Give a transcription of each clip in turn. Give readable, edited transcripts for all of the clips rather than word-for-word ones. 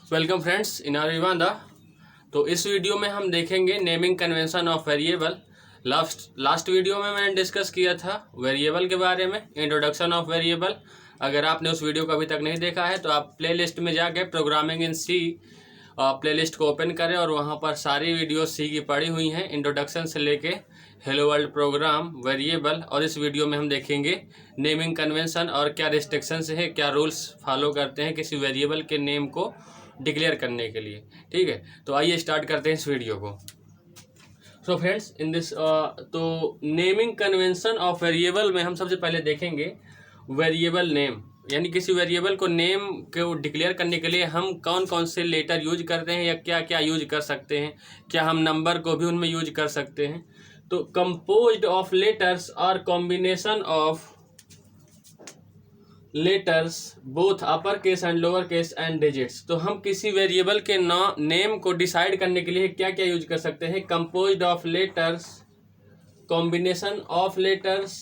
Welcome friends in our विवादा। तो इस वीडियो में हम देखेंगे naming convention of variable. Last video में मैंने डिस्कस किया था वेरिएबल के बारे में, इंट्रोडक्शन ऑफ वेरिएबल। अगर आपने उस वीडियो को अभी तक नहीं देखा है तो आप प्लेलिस्ट में जाके प्रोग्रामिंग इन सी प्लेलिस्ट को ओपन करें और वहाँ पर सारी वीडियो सी की पड़ी हुई हैं, इंट्रोडक्शन से लेके हेलो वर्ल्ड प्रोग्राम, वेरिएबल। और इस वीडियो में हम देखेंगे नेमिंग कन्वेंशन और क्या रिस्ट्रिक्शंस है, क्या रूल्स फॉलो करते हैं किसी वेरिएबल के नेम को डिक्लेयर करने के लिए। ठीक है, तो आइए स्टार्ट करते हैं इस वीडियो को। सो फ्रेंड्स इन दिस तो नेमिंग कन्वेंशन ऑफ वेरिएबल में हम सबसे पहले देखेंगे वेरिएबल नेम, यानी किसी वेरिएबल को नेम को डिक्लेयर करने के लिए हम कौन कौन से लेटर यूज करते हैं या क्या क्या यूज कर सकते हैं, क्या हम नंबर को भी उनमें यूज कर सकते हैं। तो कंपोज्ड ऑफ लेटर्स और combination of letters both upper case and lower case and digits. तो हम किसी वेरिएबल के नेम को डिसाइड करने के लिए क्या क्या यूज कर सकते हैं, composed of letters, combination of letters,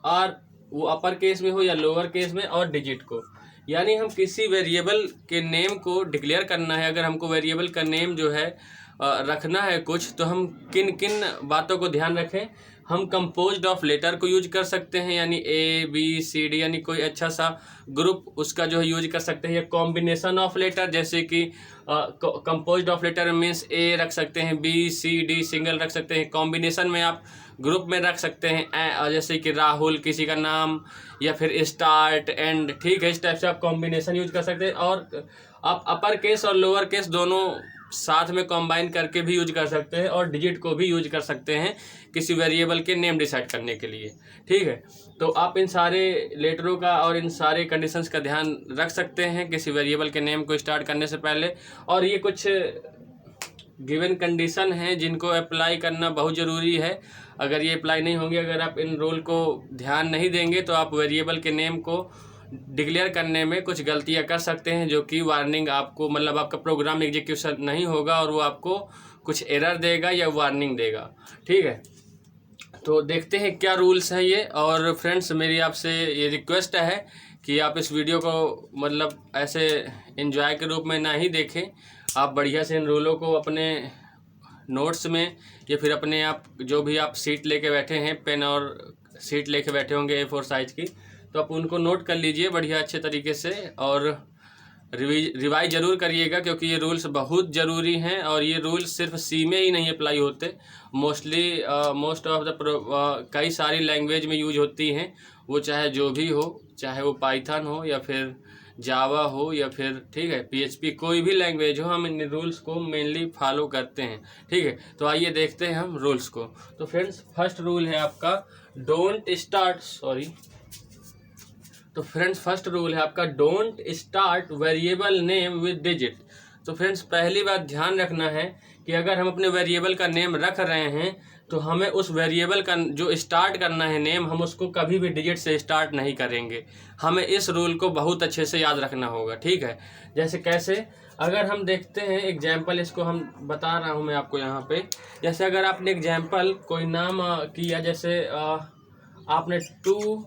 और वो अपर केस में हो या लोअर केस में, और डिजिट को। यानी हम किसी वेरिएबल के नेम को डिक्लेयर करना है, अगर हमको वेरिएबल का नेम जो है रखना है कुछ, तो हम किन किन बातों को ध्यान रखें। हम कंपोज्ड ऑफ लेटर को यूज कर सकते हैं, यानी ए बी सी डी, यानी कोई अच्छा सा ग्रुप उसका जो है यूज कर सकते हैं। या कॉम्बिनेशन ऑफ लेटर, जैसे कि कंपोज्ड ऑफ लेटर मीन्स ए रख सकते हैं, बी सी डी सिंगल रख सकते हैं। कॉम्बिनेशन में आप ग्रुप में रख सकते हैं, जैसे कि राहुल किसी का नाम, या फिर स्टार्ट एंड। ठीक है, इस टाइप से आप कॉम्बिनेशन यूज कर सकते हैं। और आप अपर केस और लोअर केस दोनों साथ में कंबाइन करके भी यूज कर सकते हैं, और डिजिट को भी यूज कर सकते हैं किसी वेरिएबल के नेम डिसाइड करने के लिए। ठीक है, तो आप इन सारे लेटरों का और इन सारे कंडीशंस का ध्यान रख सकते हैं किसी वेरिएबल के नेम को स्टार्ट करने से पहले। और ये कुछ गिवन कंडीशन हैं जिनको अप्लाई करना बहुत ज़रूरी है। अगर ये अप्लाई नहीं होंगे, अगर आप इन रूल को ध्यान नहीं देंगे, तो आप वेरिएबल के नेम को डिक्लेयर करने में कुछ गलतियां कर सकते हैं, जो कि वार्निंग आपको, मतलब आपका प्रोग्राम एग्जीक्यूशन नहीं होगा और वो आपको कुछ एरर देगा या वार्निंग देगा। ठीक है, तो देखते हैं क्या रूल्स हैं ये। और फ्रेंड्स मेरी आपसे ये रिक्वेस्ट है कि आप इस वीडियो को मतलब ऐसे एंजॉय के रूप में ना ही देखें, आप बढ़िया से इन रूलों को अपने नोट्स में या फिर अपने आप जो भी आप सीट लेके बैठे हैं, पेन और सीट लेके बैठे होंगे A4 साइज की, तो आप उनको नोट कर लीजिए बढ़िया अच्छे तरीके से, और रिवाइज ज़रूर करिएगा, क्योंकि ये रूल्स बहुत ज़रूरी हैं। और ये रूल्स सिर्फ सी में ही नहीं अप्लाई होते, मोस्ट ऑफ द कई सारी लैंग्वेज में यूज होती हैं, वो चाहे जो भी हो, चाहे वो पाइथन हो या फिर जावा हो या फिर ठीक है PHP, कोई भी लैंग्वेज हो, हम इन रूल्स को मेनली फॉलो करते हैं। ठीक है, तो आइए देखते हैं हम रूल्स को। तो फ्रेंड्स फर्स्ट रूल है आपका फर्स्ट रूल है आपका don't start variable name with digit. तो फ्रेंड्स पहली बात ध्यान रखना है कि अगर हम अपने वेरिएबल का नेम रख रहे हैं, तो हमें उस वेरिएबल का जो स्टार्ट करना है नेम, हम उसको कभी भी डिजिट से स्टार्ट नहीं करेंगे। हमें इस रूल को बहुत अच्छे से याद रखना होगा। ठीक है, जैसे कैसे, अगर हम देखते हैं एग्जाम्पल, इसको हम बता रहा हूँ मैं आपको यहाँ पे। जैसे अगर आपने एग्जाम्पल कोई नाम किया, जैसे आपने टू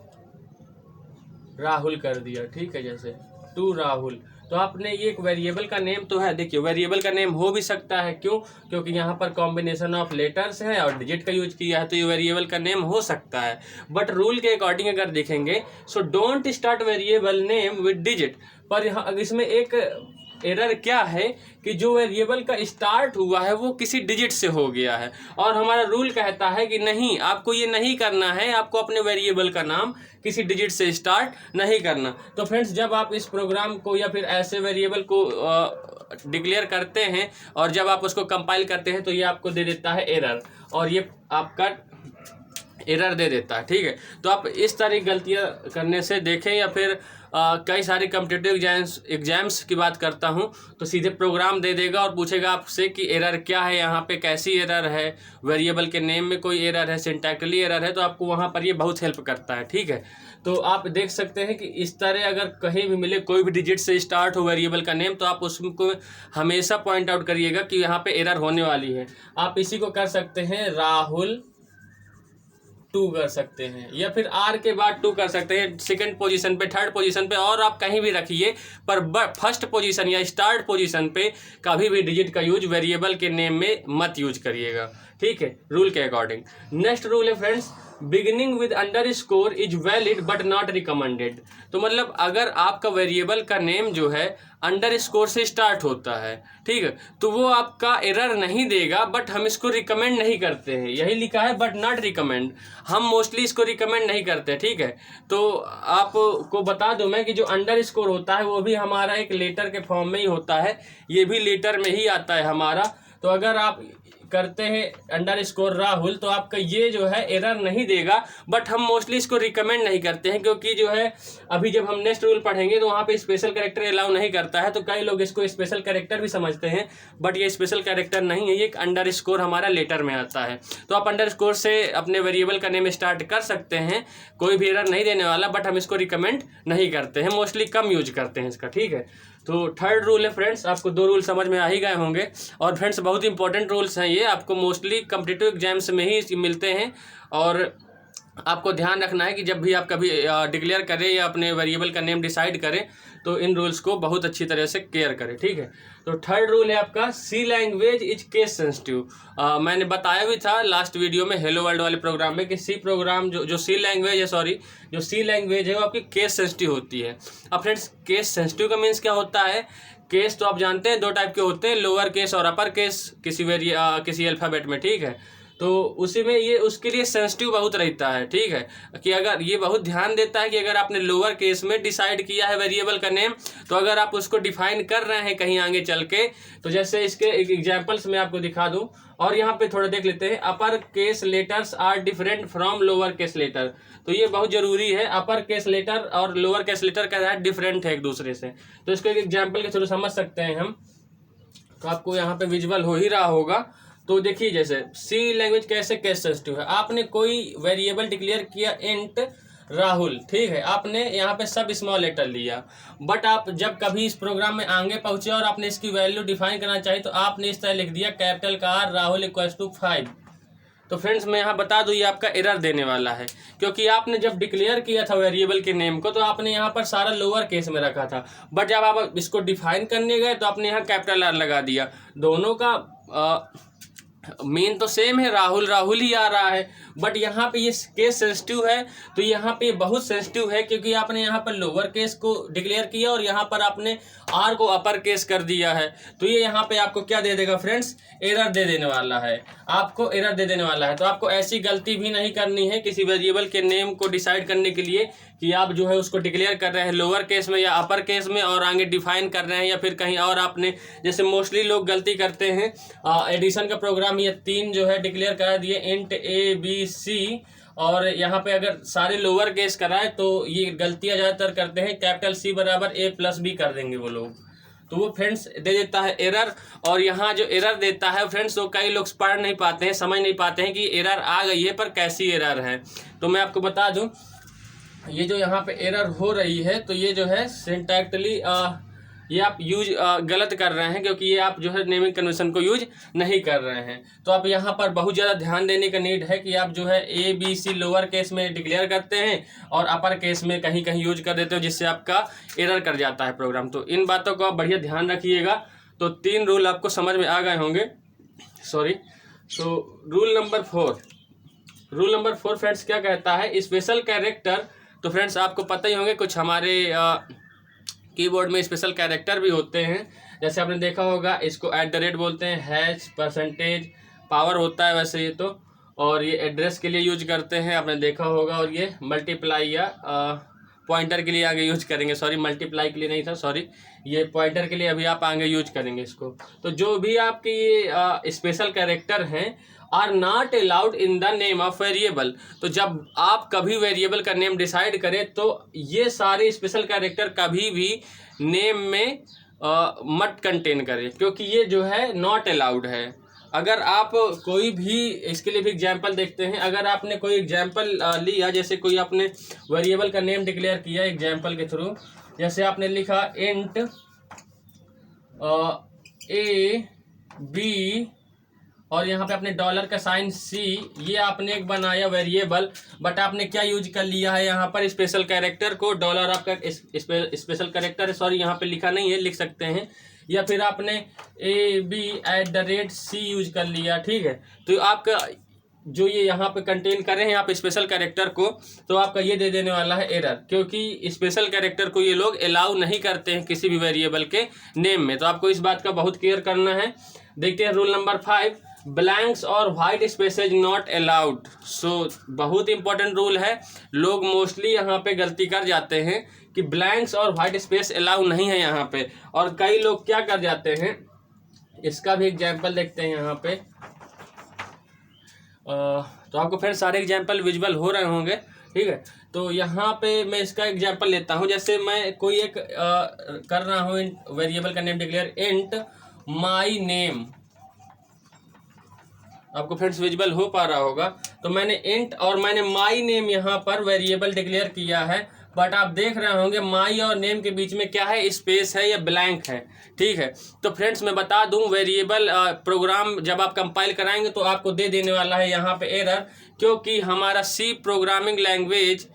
राहुल कर दिया, ठीक है, जैसे टू राहुल, तो आपने ये एक वेरिएबल का नेम तो है। देखिए वेरिएबल का नेम हो भी सकता है, क्यों? क्योंकि यहाँ पर कॉम्बिनेशन ऑफ लेटर्स है और डिजिट का यूज किया है, तो ये वेरिएबल का नेम हो सकता है। बट रूल के अकॉर्डिंग अगर देखेंगे, so don't start variable name with digit. पर यहाँ इसमें एक एरर क्या है कि जो वेरिएबल का स्टार्ट हुआ है वो किसी डिजिट से हो गया है, और हमारा रूल कहता है कि नहीं, आपको ये नहीं करना है, आपको अपने वेरिएबल का नाम किसी डिजिट से स्टार्ट नहीं करना। तो फ्रेंड्स जब आप इस प्रोग्राम को या फिर ऐसे वेरिएबल को डिक्लेयर करते हैं और जब आप उसको कंपाइल करते हैं, तो ये आपको दे देता है एरर, और ये आपका एरर दे देता है। ठीक है, तो आप इस तरह की गलतियां करने से देखें, या फिर कई सारी कॉम्पिटिटिव एग्जाम्स की बात करता हूं, तो सीधे प्रोग्राम दे देगा और पूछेगा आपसे कि एरर क्या है, यहाँ पे कैसी एरर है, वेरिएबल के नेम में कोई एरर है, सिंटैक्टिकली एरर है, तो आपको वहाँ पर ये बहुत हेल्प करता है। ठीक है, तो आप देख सकते हैं कि इस तरह अगर कहीं भी मिले कोई भी डिजिट से स्टार्ट हो वेरिएबल का नेम, तो आप उसको हमेशा पॉइंट आउट करिएगा कि यहाँ पे एरर होने वाली है। आप इसी को कर सकते हैं, राहुल 2 कर सकते हैं, या फिर r के बाद 2 कर सकते हैं, सेकंड पोजीशन पे, थर्ड पोजीशन पे, और आप कहीं भी रखिए, पर फर्स्ट पोजीशन या स्टार्ट पोजीशन पे कभी भी डिजिट का यूज वेरिएबल के नेम में मत यूज करिएगा, ठीक है, रूल के अकॉर्डिंग। नेक्स्ट रूल है friends, beginning with underscore is valid but not recommended. तो मतलब अगर आपका वेरिएबल का नेम जो है अंडरस्कोर से स्टार्ट होता है, ठीक है, तो वो आपका एरर नहीं देगा, बट हम इसको रिकमेंड नहीं करते हैं, यही लिखा है बट नॉट रिकमेंड, हम मोस्टली इसको रिकमेंड नहीं करते, ठीक है। तो आपको बता दूं मैं कि जो अंडरस्कोर होता है वो भी हमारा एक लेटर के फॉर्म में ही होता है, ये भी लेटर में ही आता है हमारा। तो अगर आप करते हैं अंडरस्कोर राहुल तो आपका ये जो है एरर नहीं देगा, बट हम मोस्टली इसको रिकमेंड नहीं करते हैं, क्योंकि जो है अभी जब हम नेक्स्ट रूल पढ़ेंगे तो वहाँ पे स्पेशल कैरेक्टर अलाउ नहीं करता है, तो कई लोग इसको स्पेशल कैरेक्टर भी समझते हैं, बट ये स्पेशल कैरेक्टर नहीं है, ये एक अंडरस्कोर हमारा लेटर में आता है। तो आप अंडरस्कोर से अपने वेरिएबल का नेम स्टार्ट कर सकते हैं, कोई भी एरर नहीं देने वाला, बट हम इसको रिकमेंड नहीं करते हैं, मोस्टली कम यूज करते हैं इसका, ठीक है। तो थर्ड रूल है फ्रेंड्स, आपको 2 रूल समझ में आ ही गए होंगे, और फ्रेंड्स बहुत इंपॉर्टेंट रूल्स हैं ये, आपको मोस्टली कॉम्पिटिटिव एग्जाम्स में ही मिलते हैं, और आपको ध्यान रखना है कि जब भी आप कभी डिक्लेयर करें या अपने वेरिएबल का नेम डिसाइड करें तो इन रूल्स को बहुत अच्छी तरह से केयर करें, ठीक है। तो थर्ड रूल है आपका, सी लैंग्वेज इज केस सेंसिटिव। मैंने बताया भी था लास्ट वीडियो में हेलो वर्ल्ड वाले प्रोग्राम में कि सी प्रोग्राम जो सी लैंग्वेज है, सॉरी, जो सी लैंग्वेज है वो आपकी केस सेंसिटिव होती है। अब फ्रेंड्स केस सेंसिटिव का मीन्स क्या होता है? केस तो आप जानते हैं 2 टाइप के होते हैं, लोअर केस और अपर केस किसी अल्फ़ाबेट में, ठीक है। तो उसी में ये उसके लिए सेंसिटिव बहुत रहता है, ठीक है, कि अगर ये बहुत ध्यान देता है कि अगर आपने लोअर केस में डिसाइड किया है वेरिएबल का नेम, तो अगर आप उसको डिफाइन कर रहे हैं कहीं आगे चल के, तो जैसे इसके एक एग्जांपल्स मैं आपको दिखा दूं, और यहाँ पे थोड़ा देख लेते हैं। Upper case letters are different from lower case letter, तो ये बहुत जरूरी है, अपर केस लेटर और लोअर केस लेटर का है डिफरेंट है एक दूसरे से। तो इसको एक एग्जाम्पल के थ्रू समझ सकते हैं हम, तो आपको यहाँ पे विजुअल हो ही रहा होगा। तो देखिए जैसे सी लैंग्वेज कैसे केस सेंसिटिव है, आपने कोई वेरिएबल डिक्लेयर किया इंट राहुल, ठीक है, आपने यहाँ पे सब स्मॉल लेटर लिया, बट आप जब कभी इस प्रोग्राम में आगे पहुंचे और आपने इसकी वैल्यू डिफाइन करना चाहिए तो आपने इस तरह लिख दिया कैपिटल का R राहुल इक्वल्स टू 5। तो फ्रेंड्स मैं यहाँ बता दूँ ये आपका एरर देने वाला है, क्योंकि आपने जब डिक्लेयर किया था वेरिएबल के नेम को तो आपने यहाँ पर सारा लोअर केस में रखा था, बट जब आप इसको डिफाइन करने गए तो आपने यहाँ कैपिटल R लगा दिया। दोनों का मीन तो सेम है, राहुल राहुल ही आ रहा है, बट यहाँ पे ये केस सेंसिटिव है, तो यहाँ पे बहुत सेंसिटिव है, क्योंकि आपने यहाँ पर लोअर केस को डिक्लेयर किया और यहाँ पर आपने आर को अपर केस कर दिया है। तो ये यहाँ पे आपको क्या दे देगा फ्रेंड्स? एरर दे देने वाला है, आपको एरर दे देने वाला है। तो आपको ऐसी गलती भी नहीं करनी है किसी वेरिएबल के नेम को डिसाइड करने के लिए कि आप जो है उसको डिक्लेयर कर रहे हैं लोअर केस में या अपर केस में और आगे डिफाइन कर रहे हैं, या फिर कहीं और आपने, जैसे मोस्टली लोग गलती करते हैं, एडिशन का प्रोग्राम ये 3 जो है डिक्लेयर कर दिए इंट ABC, और यहाँ पे अगर सारे लोअर केस कराए तो ये गलतियां ज़्यादातर करते हैं, कैपिटल C बराबर A+B कर देंगे वो लोग, तो वो फ्रेंड्स दे देता है एरर। और यहाँ जो एरर देता है फ्रेंड्स तो कई लोग पढ़ नहीं पाते हैं, समझ नहीं पाते हैं कि एरर आ गई है पर कैसी एरर है। तो मैं आपको बता दूं ये जो यहाँ पे एरर हो रही है तो ये जो है सिंटैक्टिकली ये आप यूज गलत कर रहे हैं, क्योंकि ये आप जो है नेमिंग कन्वेंशन को यूज नहीं कर रहे हैं। तो आप यहाँ पर बहुत ज़्यादा ध्यान देने का नीड है कि आप जो है ABC लोअर केस में डिक्लेयर करते हैं और अपर केस में कहीं कहीं यूज कर देते हो, जिससे आपका एरर कर जाता है प्रोग्राम। तो इन बातों को आप बढ़िया ध्यान रखिएगा। तो 3 रूल आपको समझ में आ गए होंगे, सॉरी। तो रूल नंबर 4 फ्रेंड्स क्या कहता है? Special character. तो फ्रेंड्स आपको पता ही होंगे कुछ हमारे कीबोर्ड में स्पेशल कैरेक्टर भी होते हैं, जैसे आपने देखा होगा इसको @ बोलते हैं, हैश, परसेंटेज, पावर होता है वैसे ये तो, और ये एड्रेस के लिए यूज करते हैं, आपने देखा होगा, और ये मल्टीप्लाई या पॉइंटर के लिए आगे यूज करेंगे, सॉरी मल्टीप्लाई के लिए नहीं था, सॉरी, ये पॉइंटर के लिए अभी आप आगे यूज करेंगे इसको। तो जो भी आपके ये स्पेशल कैरेक्टर हैं are not allowed in the name of variable. तो जब आप कभी वेरिएबल का नेम डिसाइड करें तो ये सारे स्पेशल कैरेक्टर कभी भी नेम में मत कंटेन करें, क्योंकि ये जो है नॉट अलाउड है। अगर आप कोई भी, इसके लिए भी एग्जाम्पल देखते हैं, अगर आपने कोई एग्जाम्पल लिया, जैसे कोई आपने वेरिएबल का नेम डिक्लेयर किया एग्जाम्पल के थ्रू, जैसे आपने लिखा इंट A B और यहाँ पे आपने डॉलर का साइन सी, ये आपने एक बनाया वेरिएबल, बट आपने क्या यूज कर लिया है यहाँ पर स्पेशल कैरेक्टर को, डॉलर आपका स्पेशल कैरेक्टर है, सॉरी यहाँ पे लिखा नहीं है, लिख सकते हैं, या फिर आपने AB@C यूज कर लिया, ठीक है। तो आपका जो ये यहाँ पे कंटेन कर रहे हैं आप स्पेशल कैरेक्टर को, तो आपका ये दे देने वाला है एरर, क्योंकि स्पेशल कैरेक्टर को ये लोग अलाउ नहीं करते हैं किसी भी वेरिएबल के नेम में। तो आपको इस बात का बहुत केयर करना है। देखते हैं रूल नंबर 5, ब्लैंक्स और वाइट स्पेसेज नॉट अलाउड। सो बहुत इंपॉर्टेंट रूल है, लोग मोस्टली यहाँ पे गलती कर जाते हैं कि ब्लैंक्स और वाइट स्पेस अलाउ नहीं है यहाँ पे, और कई लोग क्या कर जाते हैं, इसका भी एग्जाम्पल देखते हैं यहाँ पे। तो आपको फिर सारे एग्जाम्पल विजुअल हो रहे होंगे, ठीक है। तो यहाँ पे मैं इसका एग्जाम्पल लेता हूँ, जैसे मैं कोई एक कर रहा हूँ वेरिएबल का name declare int my name, आपको फ्रेंड्स विजुअल हो पा रहा होगा। तो मैंने इंट और मैंने माई नेम यहाँ पर वेरिएबल डिक्लेयर किया है, बट आप देख रहे होंगे माई और नेम के बीच में क्या है, स्पेस है या ब्लैंक है, ठीक है। तो फ्रेंड्स मैं बता दूं, वेरिएबल प्रोग्राम जब आप कंपाइल कराएंगे तो आपको दे देने वाला है यहाँ पे एरर, क्योंकि हमारा सी प्रोग्रामिंग लैंग्वेज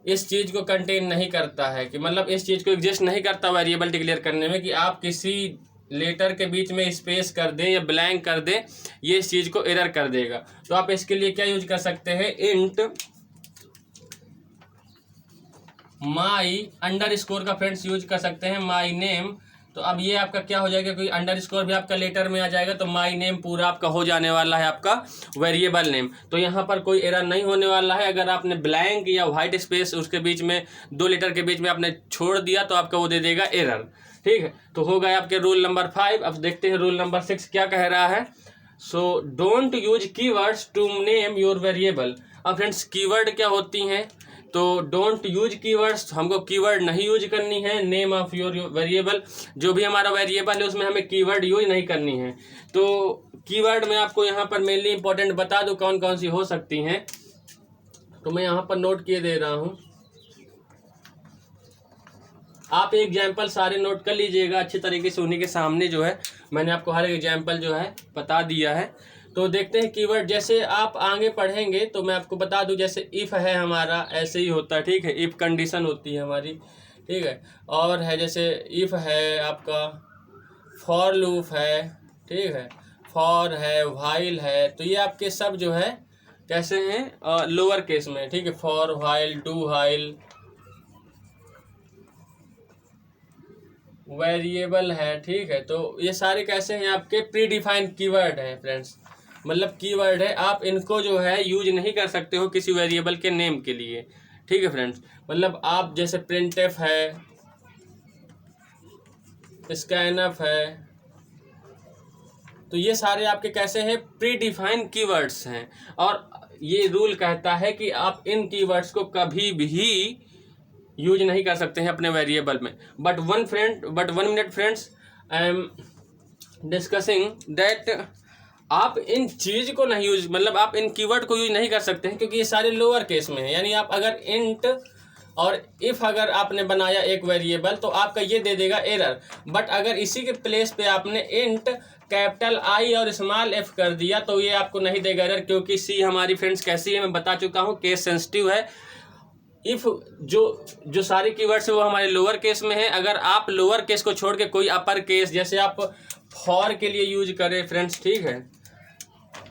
इस चीज़ को कंटेन नहीं करता है, कि मतलब इस चीज़ को एग्जिस्ट नहीं करता वेरिएबल डिक्लेयर करने में कि आप किसी लेटर के बीच में स्पेस कर दें या ब्लैंक कर दें, ये इस चीज़ को एरर कर देगा। तो आप इसके लिए क्या यूज कर सकते हैं, इंट माई अंडरस्कोर का फ्रेंड्स यूज कर सकते हैं माई नेम। तो अब ये आपका क्या हो जाएगा, क्योंकि अंडरस्कोर भी आपका लेटर में आ जाएगा, तो माई नेम पूरा आपका हो जाने वाला है आपका वेरिएबल नेम। तो यहाँ पर कोई एरर नहीं होने वाला है। अगर आपने ब्लैंक या वाइट स्पेस उसके बीच में 2 लेटर के बीच में आपने छोड़ दिया तो आपका वो दे देगा एरर, ठीक है। तो हो गया आपके रूल नंबर 5। अब देखते हैं रूल नंबर 6 क्या कह रहा है। So don't use keywords to name your variable. अब फ्रेंड्स कीवर्ड क्या होती हैं, तो डोंट यूज कीवर्ड्स, हमको कीवर्ड नहीं यूज करनी है नेम ऑफ योर वेरिएबल। जो भी हमारा वेरिएबल है उसमें हमें कीवर्ड यूज नहीं करनी है। तो कीवर्ड में आपको यहाँ पर मेनली इंपॉर्टेंट बता दूं कौन कौन सी हो सकती हैं, तो मैं यहाँ पर नोट किए दे रहा हूँ। आप एग्जाम्पल सारे नोट कर लीजिएगा अच्छी तरीके से, उन्हीं के सामने जो है मैंने आपको हर एग्जाम्पल जो है बता दिया है। तो देखते हैं कीवर्ड, जैसे आप आगे पढ़ेंगे तो मैं आपको बता दूं, जैसे इफ़ है हमारा ऐसे ही होता है, ठीक है, इफ़ कंडीशन होती है हमारी, ठीक है। और है जैसे इफ़ है आपका फॉर लूप है, ठीक है, फॉर है, व्हाइल है, तो ये आपके सब जो है कैसे हैं, लोअर केस में, ठीक है, for, while, do while, variable है, ठीक है। तो ये सारे कैसे हैं, आपके प्री डिफाइंड कीवर्ड हैं फ्रेंड्स, मतलब कीवर्ड है, आप इनको जो है यूज नहीं कर सकते हो किसी वेरिएबल के नेम के लिए, ठीक है फ्रेंड्स। मतलब आप जैसे प्रिंटफ है, स्कैनफ है, तो ये सारे आपके कैसे हैं, प्री डिफाइंड कीवर्ड्स हैं। और ये रूल कहता है कि आप इन कीवर्ड्स को कभी भी यूज नहीं कर सकते हैं अपने वेरिएबल में। But one minute friends, I am discussing that आप इन चीज़ को नहीं यूज, मतलब आप इन कीवर्ड को यूज नहीं कर सकते हैं, क्योंकि ये सारे लोअर केस में है। यानी आप अगर इंट और इफ़ अगर आपने बनाया एक वेरिएबल तो आपका ये दे देगा एरर। बट अगर इसी के प्लेस पे आपने इंट कैपिटल आई और स्मॉल एफ कर दिया तो ये आपको नहीं देगा एरर, क्योंकि सी हमारी फ्रेंड्स कैसी है मैं बता चुका हूँ, केस सेंसिटिव है। इफ जो सारे कीवर्ड्स है वो हमारे लोअर केस में है। अगर आप लोअर केस को छोड़ के कोई अपर केस, जैसे आप फॉर के लिए यूज करें फ्रेंड्स, ठीक है,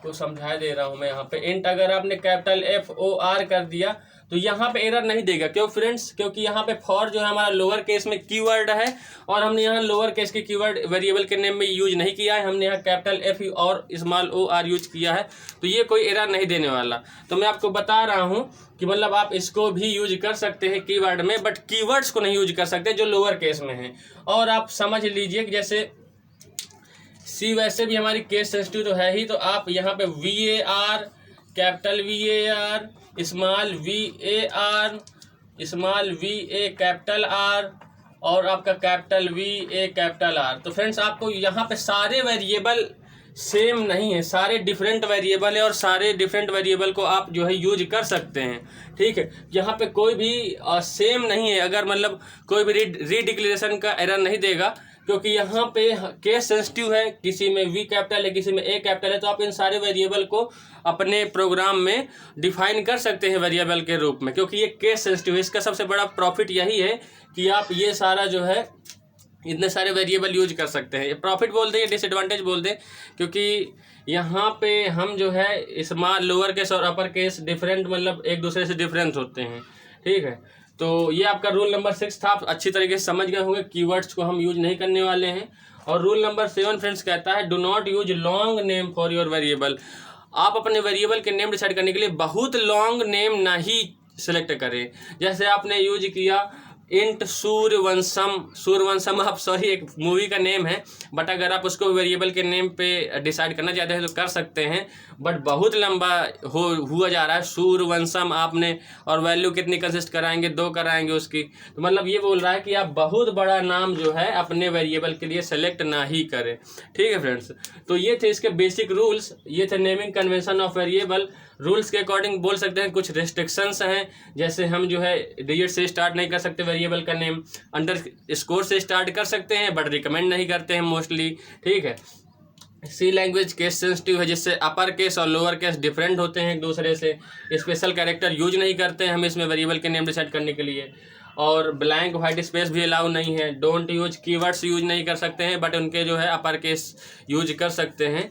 तो समझा दे रहा हूं मैं यहाँ पे, इंट अगर आपने कैपिटल FOR कर दिया तो यहाँ पे एरर नहीं देगा। क्यों फ्रेंड्स, क्योंकि यहाँ पे फॉर जो है हमारा लोअर केस में कीवर्ड है, और हमने यहाँ लोअर केस के कीवर्ड वेरिएबल के नेम में यूज नहीं किया है, हमने यहाँ कैपिटल F और स्मॉल OR यूज किया है, तो ये कोई एरर नहीं देने वाला। तो मैं आपको बता रहा हूँ कि मतलब आप इसको भी यूज कर सकते हैं कीवर्ड में, बट कीवर्ड्स को नहीं यूज कर सकते जो लोअर केस में है। और आप समझ लीजिए कि जैसे सी वैसे भी हमारी केस सेंसिटिव तो है ही, तो आप यहाँ पे VAR, capital VAR, small VAR, small VA, capital R और आपका कैपिटल VA, कैपिटल R। तो फ्रेंड्स आपको यहाँ पे सारे वेरिएबल सेम नहीं है, सारे डिफरेंट वेरिएबल है, और सारे डिफरेंट वेरिएबल को आप जो है यूज कर सकते हैं, ठीक है। यहाँ पे कोई भी सेम नहीं है। अगर मतलब कोई भी रीडिक्लेरेशन का एरर नहीं देगा, क्योंकि यहाँ पे केस सेंसिटिव है, किसी में वी कैपिटल है, किसी में ए कैपिटल है, तो आप इन सारे वेरिएबल को अपने प्रोग्राम में डिफाइन कर सकते हैं वेरिएबल के रूप में, क्योंकि ये केस सेंसिटिव है। इसका सबसे बड़ा प्रॉफिट यही है कि आप ये सारा जो है इतने सारे वेरिएबल यूज कर सकते हैं। प्रॉफिट बोल दें या डिसएडवांटेज बोल दें, क्योंकि यहाँ पे हम जो है स्मॉल लोअर केस और अपर केस डिफरेंट, मतलब एक दूसरे से डिफरेंस होते हैं, ठीक है। तो ये आपका रूल नंबर 6 था, आप अच्छी तरीके से समझ गए होंगे। कीवर्ड्स को हम यूज नहीं करने वाले हैं। और रूल नंबर 7 फ्रेंड्स कहता है do not use long name for your variable. आप अपने वेरिएबल के नेम डिसाइड करने के लिए बहुत लॉन्ग नेम ना ही सिलेक्ट करें। जैसे आपने यूज किया इंट सूर्यवंशम, आप सॉरी एक मूवी का नेम है, बट अगर आप उसको वेरिएबल के नेम पे डिसाइड करना चाहते हैं तो कर सकते हैं, बट बहुत लंबा हुआ जा रहा है सूर्यवंशम आपने, और वैल्यू कितनी कंसिस्ट कराएंगे, 2 कराएंगे उसकी। तो मतलब ये बोल रहा है कि आप बहुत बड़ा नाम जो है अपने वेरिएबल के लिए सेलेक्ट ना ही करें, ठीक है फ्रेंड्स। तो ये थे इसके बेसिक रूल्स, ये थे naming convention of variable. Rules के अकॉर्डिंग बोल सकते हैं कुछ रेस्ट्रिक्शंस हैं, जैसे हम जो है डिजिट से स्टार्ट नहीं कर सकते वेरिएबल का नेम, अंडर स्कोर से स्टार्ट कर सकते हैं बट रिकमेंड नहीं करते हैं मोस्टली, ठीक है। सी लैंग्वेज केस सेंसिटिव है, जिससे अपर केस और लोअर केस डिफरेंट होते हैं एक दूसरे से। स्पेशल कैरेक्टर यूज नहीं करते हैं हम इसमें वेरिएबल के नेम डिसाइड करने के लिए। और ब्लैंक वाइट स्पेस भी अलाउ नहीं है। डोंट यूज कीवर्ड्स यूज नहीं कर सकते हैं, बट उनके जो है अपर केस यूज कर सकते हैं।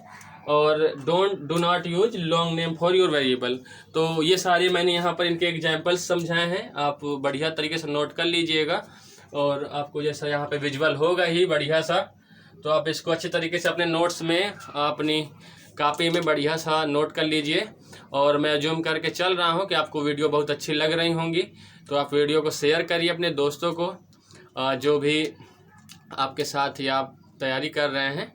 और do not use long name for your variable. तो ये सारे मैंने यहाँ पर इनके एग्जाम्पल्स समझाए हैं, आप बढ़िया तरीके से नोट कर लीजिएगा। और आपको जैसा यहाँ पे विजुअल होगा ही बढ़िया सा, तो आप इसको अच्छे तरीके से अपने नोट्स में अपनी कॉपी में बढ़िया सा नोट कर लीजिए। और मैं जूम करके चल रहा हूँ कि आपको वीडियो बहुत अच्छी लग रही होंगी, तो आप वीडियो को शेयर करिए अपने दोस्तों को जो भी आपके साथ या आप तैयारी कर रहे हैं।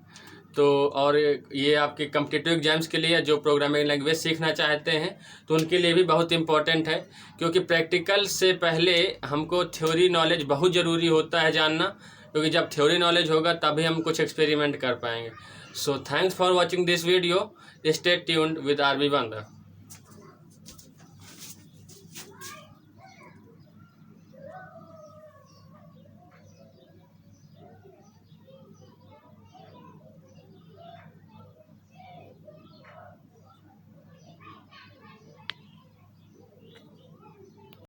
तो और ये आपके कॉम्पिटिटिव एग्जाम्स के लिए जो प्रोग्रामिंग लैंग्वेज सीखना चाहते हैं तो उनके लिए भी बहुत इंपॉर्टेंट है, क्योंकि प्रैक्टिकल से पहले हमको थ्योरी नॉलेज बहुत ज़रूरी होता है जानना, क्योंकि जब थ्योरी नॉलेज होगा तभी हम कुछ एक्सपेरिमेंट कर पाएंगे। So thanks for watching this video, stay tuned with RB Bandha।